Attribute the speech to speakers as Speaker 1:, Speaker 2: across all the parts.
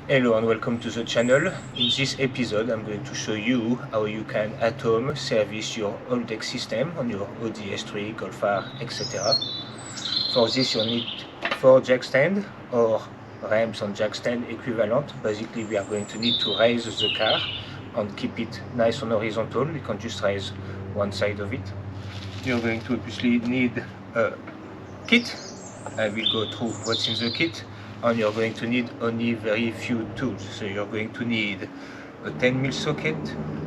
Speaker 1: Hello and welcome to the channel. In this episode I'm going to show you how you can at home service your Haldex system on your Audi S3, Golf R, etc. For this you need 4 jack stand or ramps on jack stand equivalent. Basically we are going to need to raise the car and keep it nice and horizontal. You can just raise one side of it. You're going to obviously need a kit. I will go through what's in the kit, and you're going to need only very few tools. So you're going to need a 10mm socket,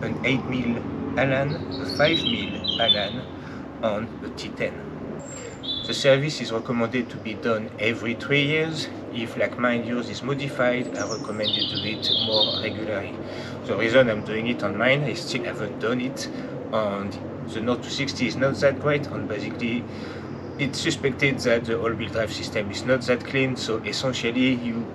Speaker 1: an 8mm Allen, a 5mm Allen, and a T10. The service is recommended to be done every 3 years. If, like mine, yours is modified, I recommend you do it more regularly. The reason I'm doing it on mine, I still haven't done it, and the Note 260 is not that great, and basically it's suspected that the all-wheel drive system is not that clean, so essentially you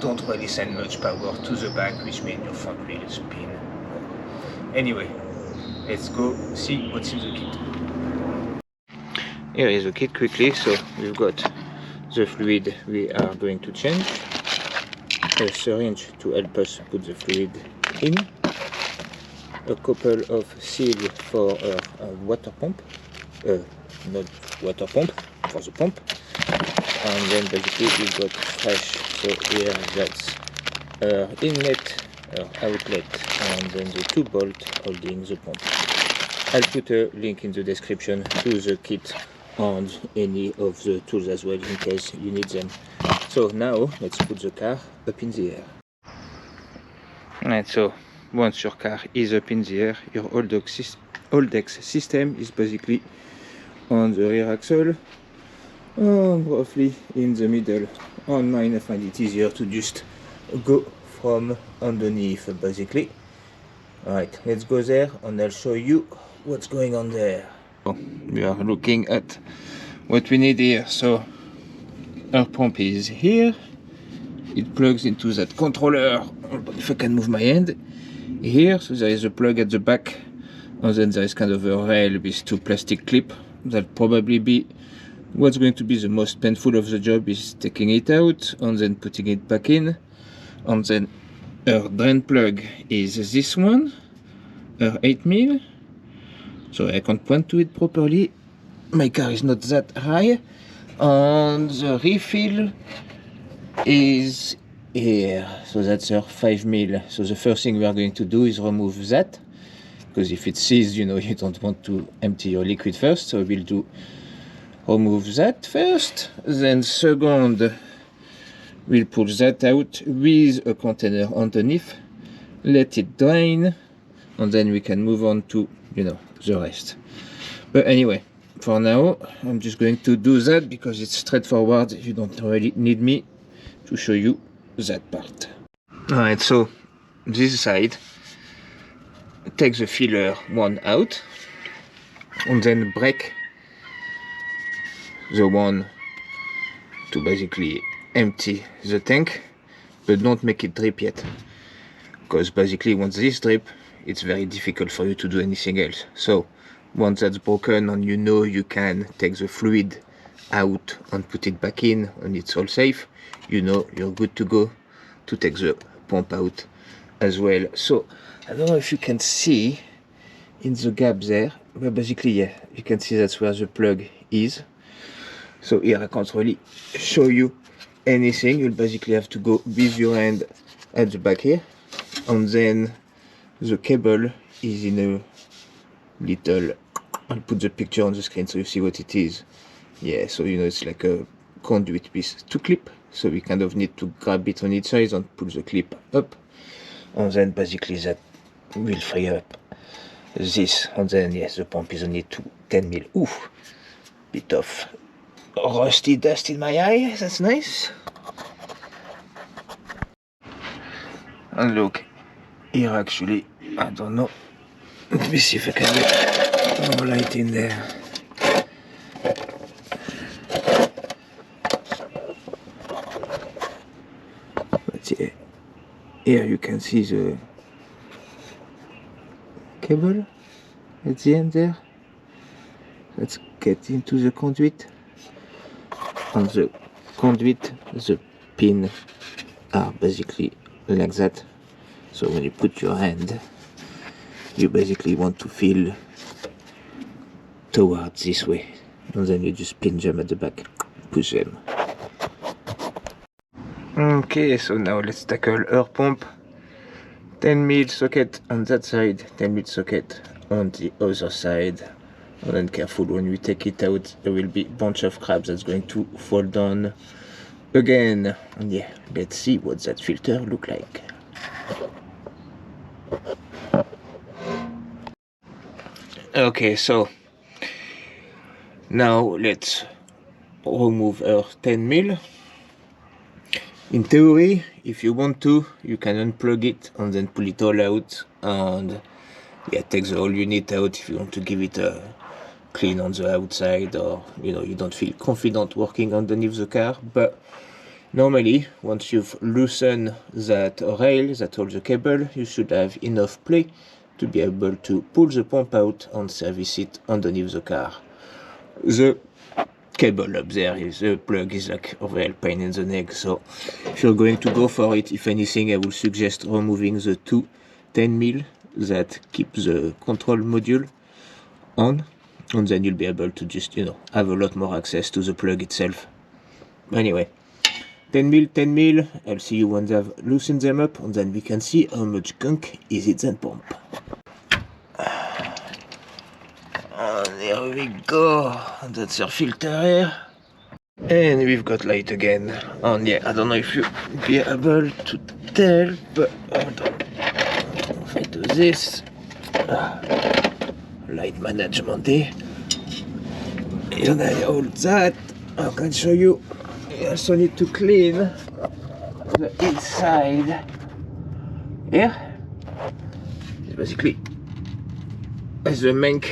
Speaker 1: don't really send much power to the back, which means your front wheel spin more. Anyway, let's go see what's in the kit. Here is the kit quickly. So we've got the fluid we are going to change, a syringe to help us put the fluid in, a couple of seals for a water pump, not water pump, for the pump, and then basically we've got fresh. So here that's inlet, outlet, and then the 2 bolts holding the pump. I'll put a link in the description to the kit and any of the tools as well in case you need them. So now let's put the car up in the air. Alright, so once your car is up in the air, your Haldex system is basically on the rear axle and roughly in the middle. On mine I find it easier to just go from underneath basically. Alright, let's go there and I'll show you what's going on there. We are looking at what we need here. So our pump is here, it plugs into that controller. If I can move my hand here, so there is a plug at the back, and then there is kind of a rail with 2 plastic clips. That'll probably be what's going to be the most painful of the job, is taking it out and then putting it back in. And then our drain plug is this one, our 8mm. So I can't point to it properly, my car is not that high. And the refill is here, so that's our 5mm. So the first thing we are going to do is remove that, because if it seized, you know, you don't want to empty your liquid first. So we'll remove that first, then second we'll pull that out with a container underneath, let it drain, and then we can move on to, you know, the rest. But anyway, for now I'm just going to do that because it's straightforward. You don't really need me to show you that part. Alright, so this side, take the filler one out and then break the one to basically empty the tank, but don't make it drip yet, because basically once this drip, it's very difficult for you to do anything else. So once that's broken and you know you can take the fluid out and put it back in and it's all safe, you know you're good to go to take the pump out as well. So I don't know if you can see in the gap there, but basically yeah, you can see that's where the plug is. So here I can't really show you anything. You'll basically have to go with your hand at the back here, and then the cable is in a little, I'll put the picture on the screen so you see what it is. Yeah, so you know it's like a conduit piece to clip, so we kind of need to grab it on each side and pull the clip up, and then basically that will free up this, and then yes, the pump is only 10mm. Ooh, bit of rusty dust in my eye, that's nice. And look, here actually, I don't know, let me see if I can get more light in there. But yeah, here you can see the cable at the end there. Let's get into the conduit. On the conduit, the pins are basically like that. So when you put your hand, you basically want to feel towards this way, and then you just pinch them at the back, push them. Okay, so now let's tackle air pump. 10mm socket on that side, 10mm socket on the other side. And then careful, when we take it out, there will be a bunch of crabs that's going to fall down again. And yeah, let's see what that filter look like. Okay, so now let's remove our 10mm. In theory, if you want to, you can unplug it and then pull it all out, and yeah, take the whole unit out if you want to give it a clean on the outside, or you don't feel confident working underneath the car. But normally, once you've loosened that rail that holds the cable, you should have enough play to be able to pull the pump out and service it underneath the car. The cable up there, the plug is like a real pain in the neck, so if you're going to go for it, if anything, I would suggest removing the two 10mm that keep the control module on, and then you'll be able to just have a lot more access to the plug itself. Anyway, 10mm, I'll see you when I've loosened them up, and then we can see how much gunk is in that pump. And here we go, that's our filter here, and we've got light again. And yeah, I don't know if you'll be able to tell, but hold on, if I do this, light management here, and I hold that, I can show you. I also need to clean the inside here. It's basically as the mank,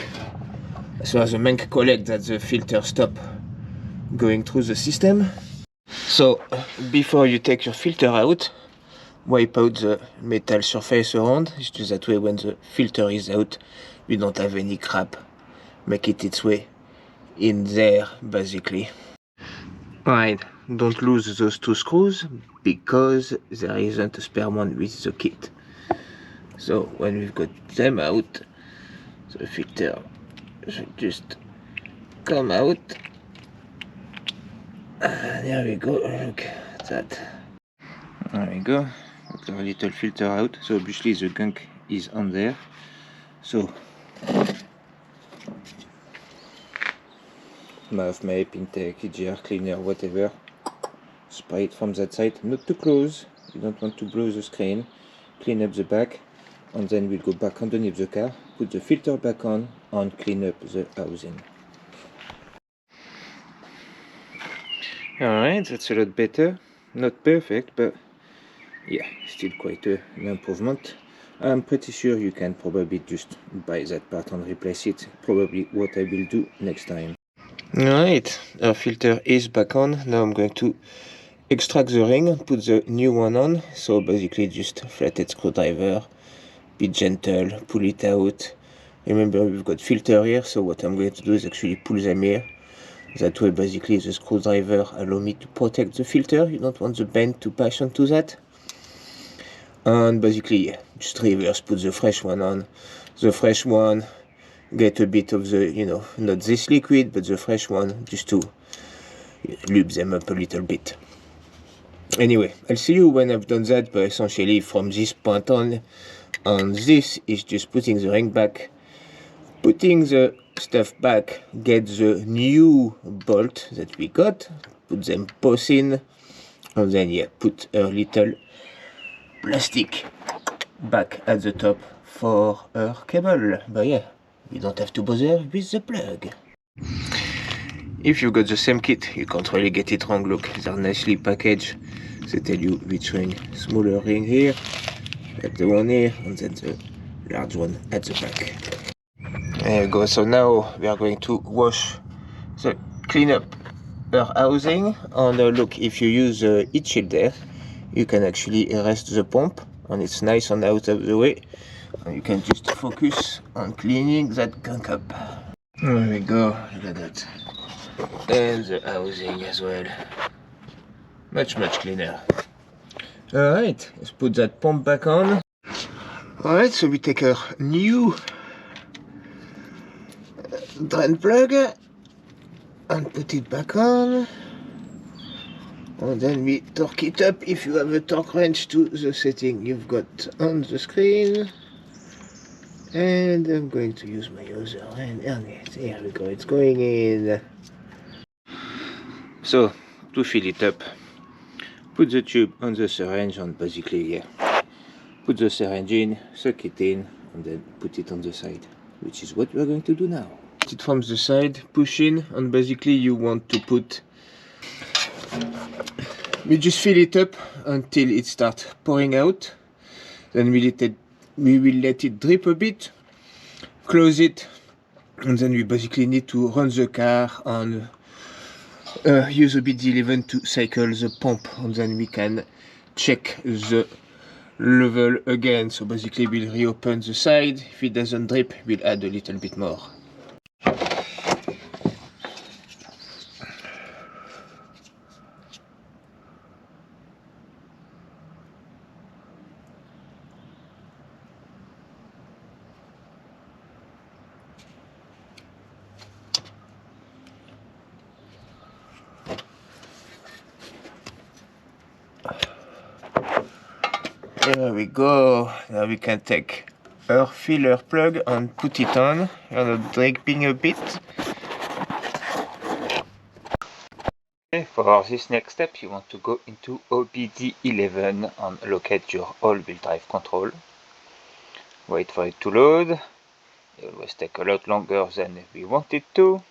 Speaker 1: so as the mank collect that the filter stop going through the system. So before you take your filter out, wipe out the metal surface around. It's just that way when the filter is out, we don't have any crap make it its way in there, basically. Right, don't lose those two screws because there isn't a spare one with the kit. So when we've got them out, the filter should just come out. And there we go, look at that. There we go, got our little filter out. So obviously the gunk is on there. So mouth map, intake, EGR cleaner, whatever. Spray it from that side, not too close. You don't want to blow the screen. Clean up the back, and then we'll go back underneath the car, put the filter back on, and clean up the housing. Alright, that's a lot better. Not perfect, but yeah, still quite an improvement. I'm pretty sure you can probably just buy that part and replace it. Probably what I will do next time. Alright, our filter is back on. Now I'm going to extract the ring, put the new one on. So basically just flathead screwdriver, be gentle, pull it out. Remember, we've got filter here, so what I'm going to do is actually pull them here. That way basically the screwdriver allow me to protect the filter. You don't want the bend to pass onto that. And basically, yeah, just reverse, put the fresh one on. The fresh one, get a bit of the, not this liquid, but the fresh one, just to lube them up a little bit. Anyway, I'll see you when I've done that, but essentially from this point on, and this is just putting the ring back, putting the stuff back, get the new bolt that we got, put them both in, and then yeah, put a little plastic back at the top for our cable. But yeah, you don't have to bother with the plug. If you got the same kit, you can't really get it wrong. Look, they're nicely packaged. They tell you which ring, smaller ring here, like the one here, and then the large one at the back. There you go. So now we are going to clean up our housing. And look, if you use the heat shield there, you can actually erase the pump, and it's nice and out of the way. And you can just focus on cleaning that gunk up. There we go. Look at that. And the housing as well. Much cleaner. Alright, let's put that pump back on. Alright, so we take our new drain plug and put it back on. And then we torque it up if you have a torque wrench to the setting you've got on the screen. And I'm going to use my other hand. And here we go, it's going in. So, to fill it up, put the tube on the syringe and basically, put the syringe in, suck it in, and then put it on the side, which is what we are going to do now. Put it from the side, push in, and basically you want to put... We just fill it up until it starts pouring out. Then we will let it drip a bit, close it, and then we basically need to run the car and use AWD 11 to cycle the pump, and then we can check the level again. So basically we'll reopen the side. If it doesn't drip, we'll add a little bit more. There we go. Now we can take our filler plug and put it on. And dripping a bit. Okay, for this next step, you want to go into AWD 11 and locate your all-wheel drive control. Wait for it to load. It always takes a lot longer than we want it to.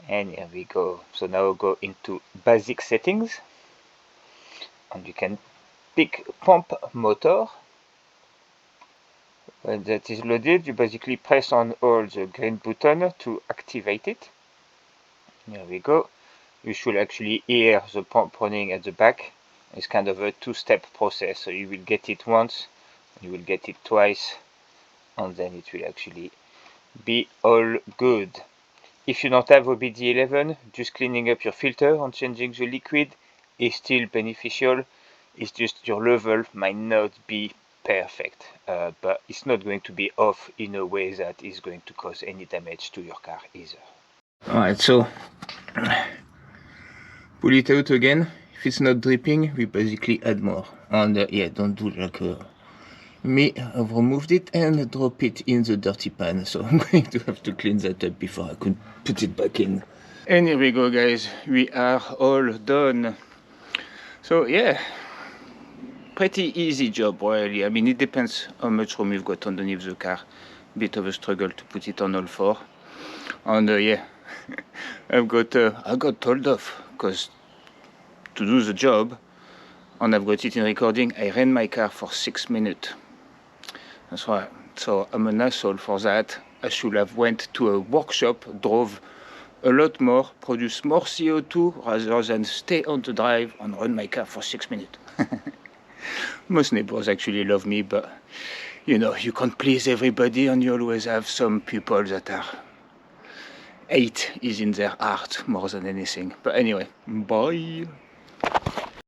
Speaker 1: And here we go. So now go into basic settings. And you can pick pump motor. When that is loaded, you basically press on all the green button to activate it. Here we go. You should actually hear the pump running at the back. It's kind of a two-step process, so you will get it once, you will get it twice, and then it will actually be all good. If you don't have AWD 11, just cleaning up your filter and changing the liquid is still beneficial. It's just your level might not be perfect, but it's not going to be off in a way that is going to cause any damage to your car either. Alright, so pull it out again. If it's not dripping, we basically add more. And yeah, don't do like me. I've removed it and drop it in the dirty pan, so I'm going to have to clean that up before I could put it back in. And here we go, guys, we are all done. So yeah, pretty easy job really. I mean, it depends how much room you've got underneath the car. Bit of a struggle to put it on all four. And yeah, I got told off because to do the job, and I've got it in recording, I ran my car for 6 minutes. That's right. So I'm an asshole for that. I should have went to a workshop, drove a lot more, produce more CO2 rather than stay on the drive and run my car for 6 minutes. Most neighbors actually love me, but you know, you can't please everybody, and you always have some people that are hate is in their heart more than anything. But anyway, bye.